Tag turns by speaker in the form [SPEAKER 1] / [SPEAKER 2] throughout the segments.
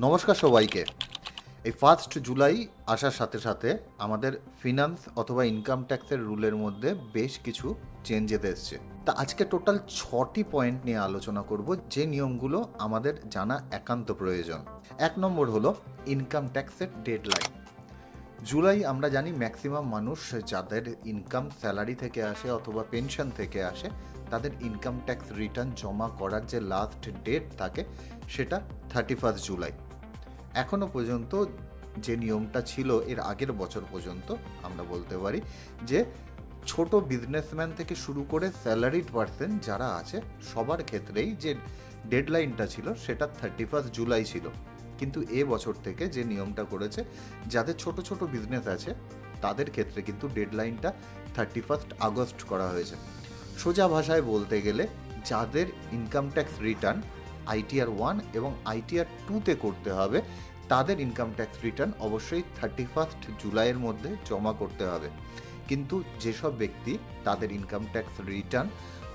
[SPEAKER 1] নমস্কার সবাইকে। এই 1 জুলাই আসার সাথে সাথে আমাদের ফিনান্স অথবা ইনকাম ট্যাক্সের রুলের মধ্যে বেশ কিছু চেঞ্জেস এসছে। তা আজকে টোটাল 6টি পয়েন্ট নিয়ে আলোচনা করব, যে নিয়মগুলো আমাদের জানা একান্ত প্রয়োজন। 1 নম্বর হলো ইনকাম ট্যাক্সের ডেডলাইন। জুলাই আমরা জানি ম্যাক্সিমাম মানুষ যাদের ইনকাম স্যালারি থেকে আসে অথবা পেনশন থেকে আসে, তাদের ইনকাম ট্যাক্স রিটার্ন জমা করার যে লাস্ট ডেট থাকে সেটা 31 জুলাই। এখনও পর্যন্ত যে নিয়মটা ছিল এর আগের বছর পর্যন্ত আমরা বলতে পারি যে ছোট বিজনেসম্যান থেকে শুরু করে স্যালারিড পার্সন যারা আছে সবার ক্ষেত্রেই যে ডেডলাইনটা ছিল সেটা 31 জুলাই ছিল। কিন্তু এ বছর থেকে যে নিয়মটা করেছে, যাদের ছোট ছোট বিজনেস আছে তাদের ক্ষেত্রে কিন্তু ডেডলাইনটা 31 আগস্ট করা হয়েছে। সোজা ভাষায় বলতে গেলে যাদের ইনকাম ট্যাক্স রিটার্ন আইটিআর 1 এবং আইটিআর 2তে করতে হবে, তাদের ইনকাম ট্যাক্স রিটার্ন অবশ্যই 31 জুলাইয়ের মধ্যে জমা করতে হবে। কিন্তু যেসব ব্যক্তি তাদের ইনকাম ট্যাক্স রিটার্ন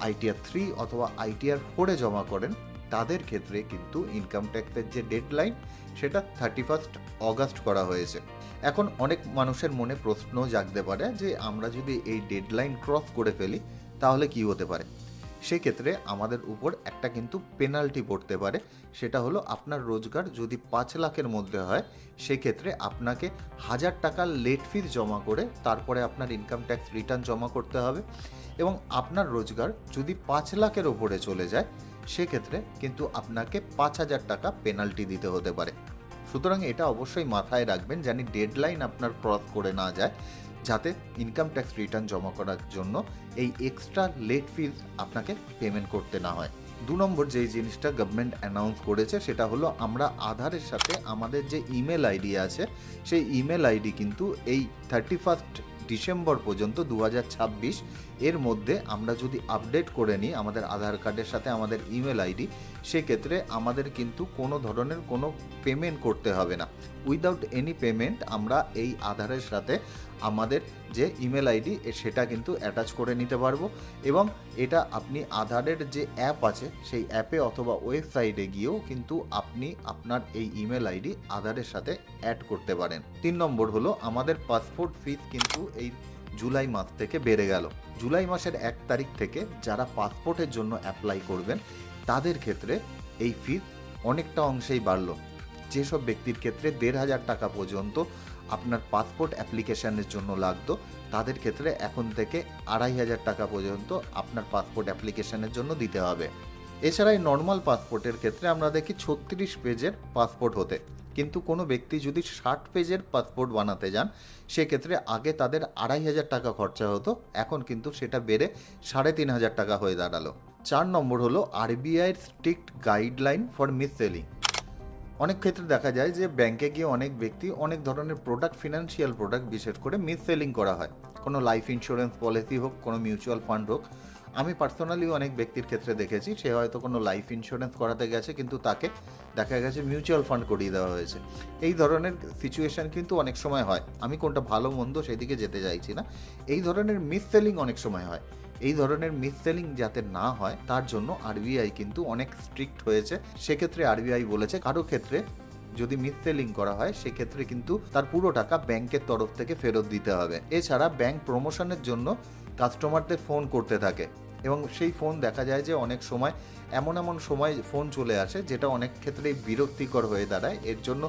[SPEAKER 1] আইটিআর 3 অথবা আইটিআর 4-এ জমা করেন, তাদের ক্ষেত্রে কিন্তু ইনকাম ট্যাক্সের যে ডেডলাইন সেটা 31 অগাস্ট করা হয়েছে। এখন অনেক মানুষের মনে প্রশ্ন জাগতে পারে যে আমরা যদি এই ডেডলাইন ক্রস করে ফেলি তাহলে কি হতে পারে। সেক্ষেত্রে আমাদের উপর একটা কিন্তু পেনাল্টি পড়তে পারে। সেটা হলো আপনার রোজগার যদি 5 লাখের মধ্যে হয়, সেক্ষেত্রে আপনাকে 1000 টাকা লেট ফিস জমা করে তারপরে আপনার ইনকাম ট্যাক্স রিটার্ন জমা করতে হবে। এবং আপনার রোজগার যদি 5 লাখের ওপরে চলে যায়, সেক্ষেত্রে কিন্তু আপনাকে 5000 টাকা পেনাল্টি দিতে হতে পারে। সুতরাং এটা অবশ্যই মাথায় রাখবেন, জানি ডেডলাইন আপনার ক্রস করে না যায়, যাতে ইনকাম ট্যাক্স রিটার্ন জমা করার জন্য এই এক্সট্রা লেট ফিজ আপনাকে পেমেন্ট করতে না হয়। 2 নম্বর যেই জিনিসটা গভর্নমেন্ট অ্যানাউন্স করেছে সেটা হলো আমরা আধারের সাথে আমাদের যে ইমেল আইডি আছে সেই ইমেল আইডি কিন্তু এই 31 ডিসেম্বর পর্যন্ত 2026 এর মধ্যে আমরা যদি আপডেট করে নিই আমাদের আধার কার্ডের সাথে আমাদের ইমেল আইডি, সেক্ষেত্রে আমাদের কিন্তু কোনো ধরনের কোনো পেমেন্ট করতে হবে না। উইদাউট এনি পেমেন্ট আমরা এই আধারের সাথে আমাদের যে ইমেল আইডি সেটা কিন্তু অ্যাটাচ করে নিতে পারবো। এবং এটা আপনি আধারের যে অ্যাপ আছে সেই অ্যাপে অথবা ওয়েবসাইটে গিয়েও কিন্তু আপনি আপনার এই ইমেল আইডি আধারের সাথে অ্যাড করতে পারেন। 3 নম্বর হলো আমাদের পাসপোর্ট ফিস কিন্তু এই জুলাই মাস থেকে বেড়ে গেল। জুলাই মাসের 1 তারিখ থেকে যারা পাসপোর্টের জন্য অ্যাপ্লাই করবেন তাদের ক্ষেত্রে এই ফিস অনেকটা অংশেই বাড়লো। যেসব ব্যক্তির ক্ষেত্রে 1500 টাকা পর্যন্ত আপনার পাসপোর্ট অ্যাপ্লিকেশনের জন্য লাগতো, তাদের ক্ষেত্রে এখন থেকে 2500 টাকা পর্যন্ত আপনার পাসপোর্ট অ্যাপ্লিকেশনের জন্য দিতে হবে। এছাড়া এই নর্মাল পাসপোর্টের ক্ষেত্রে আমরা দেখি 36 পেজের পাসপোর্ট হতে, কিন্তু কোনো ব্যক্তি যদি 60 পেজের পাসপোর্ট বানাতে যান সেক্ষেত্রে আগে তাদের 2500 টাকা খরচা হতো, এখন কিন্তু সেটা বেড়ে 3500 টাকা হয়ে দাঁড়ালো। 4 নম্বর হলো আরবিআইয়ের strict guideline for mis selling. অনেক ক্ষেত্রে দেখা যায় যে ব্যাংকে গিয়ে অনেক ব্যক্তি অনেক ধরনের প্রোডাক্ট, ফিনান্সিয়াল প্রোডাক্ট বিশেষ করে মিস সেলিং করা হয়। কোনো লাইফ ইন্স্যুরেন্স পলিসি হোক, কোনো মিউচুয়াল ফান্ড হোক। আমি পার্সোনালি অনেক ব্যক্তির ক্ষেত্রে দেখেছি সে হয়তো কোনো লাইফ ইন্স্যুরেন্স করাতে গেছে কিন্তু তাকে দেখা গেছে মিউচুয়াল ফান্ড করিয়ে দেওয়া হয়েছে। এই ধরনের সিচুয়েশান কিন্তু অনেক সময় হয়। আমি কোনটা ভালো মন্দ সেদিকে যেতে চাইছি না, এই ধরনের মিস সেলিং অনেক সময় হয়। এই ধরনের মিস সেলিং যাতে না হয় তার জন্য আরবিআই কিন্তু অনেক স্ট্রিক্ট হয়েছে। সেক্ষেত্রে আরবিআই বলেছে কারো ক্ষেত্রে যদি মিস সেলিং করা হয় সেক্ষেত্রে কিন্তু তার পুরো টাকা ব্যাংকের তরফ থেকে ফেরত দিতে হবে। এছাড়া ব্যাংক প্রমোশনের জন্য কাস্টমারদের ফোন করতে থাকে এবং সেই ফোন দেখা যায় যে অনেক সময় এমন সময় ফোন চলে আসে যেটা অনেক ক্ষেত্রেই বিরক্তিকর হয়ে দাঁড়ায়। এর জন্য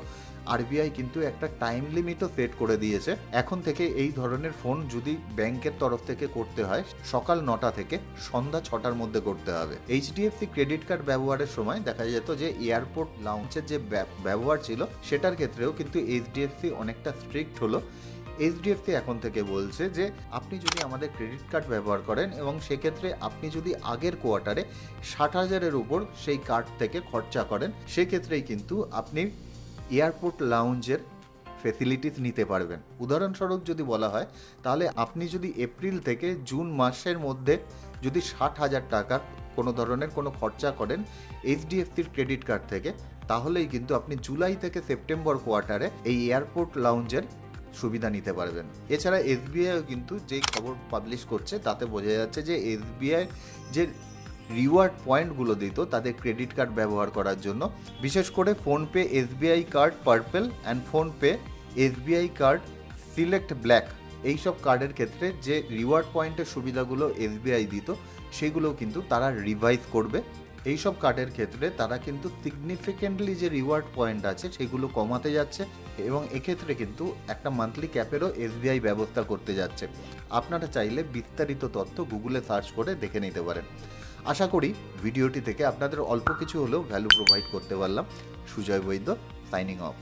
[SPEAKER 1] আরবিআই কিন্তু একটা টাইম লিমিটও সেট করে দিয়েছে। এখন থেকে এই ধরনের ফোন যদি ব্যাংকের তরফ থেকে করতে হয় সকাল 9টা থেকে সন্ধ্যা 6টার মধ্যে করতে হবে। এইচডিএফসি ক্রেডিট কার্ড ব্যবহারের সময় দেখা যেত যে এয়ারপোর্ট লাউঞ্জের যে ব্যবহার ছিল সেটার ক্ষেত্রেও কিন্তু এইচডিএফসি অনেকটা স্ট্রিক্ট হলো। এইচডিএফসি এখন থেকে বলছে যে আপনি যদি আমাদের ক্রেডিট কার্ড ব্যবহার করেন এবং সেক্ষেত্রে আপনি যদি আগের কোয়ার্টারে 60,000-এর উপর সেই কার্ড থেকে খরচা করেন, সেক্ষেত্রেই কিন্তু আপনি এয়ারপোর্ট লাউঞ্জের ফেসিলিটিস নিতে পারবেন। উদাহরণস্বরূপ যদি বলা হয় তাহলে আপনি যদি এপ্রিল থেকে জুন মাসের মধ্যে যদি 60,000 টাকার কোনো ধরনের কোনো খরচা করেন এইচডিএফসির ক্রেডিট কার্ড থেকে, তাহলেই কিন্তু আপনি জুলাই থেকে সেপ্টেম্বর কোয়ার্টারে এই এয়ারপোর্ট লাউঞ্জের সুবিধা নিতে পারবেন। এছাড়া এসবিআইও কিন্তু যেই খবর পাবলিশ করছে তাতে বোঝা যাচ্ছে যে এসবিআই যে রিওয়ার্ড পয়েন্টগুলো দিত তাদের ক্রেডিট কার্ড ব্যবহার করার জন্য। বিশেষ করে PhonePe SBI card purple and PhonePe SBI card select black, এইসব কার্ডের ক্ষেত্রে যে রিওয়ার্ড পয়েন্টের সুবিধাগুলো এসবিআই দিত সেগুলোও কিন্তু তারা রিভাইজ করবে। এইসব কার্ডের ক্ষেত্রে তারা কিন্তু সিগনিফিকেন্টলি যে রিওয়ার্ড পয়েন্ট আছে সেগুলো কমাতে যাচ্ছে এবং এক্ষেত্রে কিন্তু একটা মান্থলি ক্যাপেরও এসবিআই ব্যবস্থা করতে যাচ্ছে। আপনারা চাইলে বিস্তারিত তথ্য গুগলে সার্চ করে দেখে নিতে পারেন। আশা করি ভিডিওটি থেকে আপনাদের অল্প কিছু হলেও ভ্যালু প্রোভাইড করতে পারলাম। সুজয় বৈদ্য, সাইনিং অফ।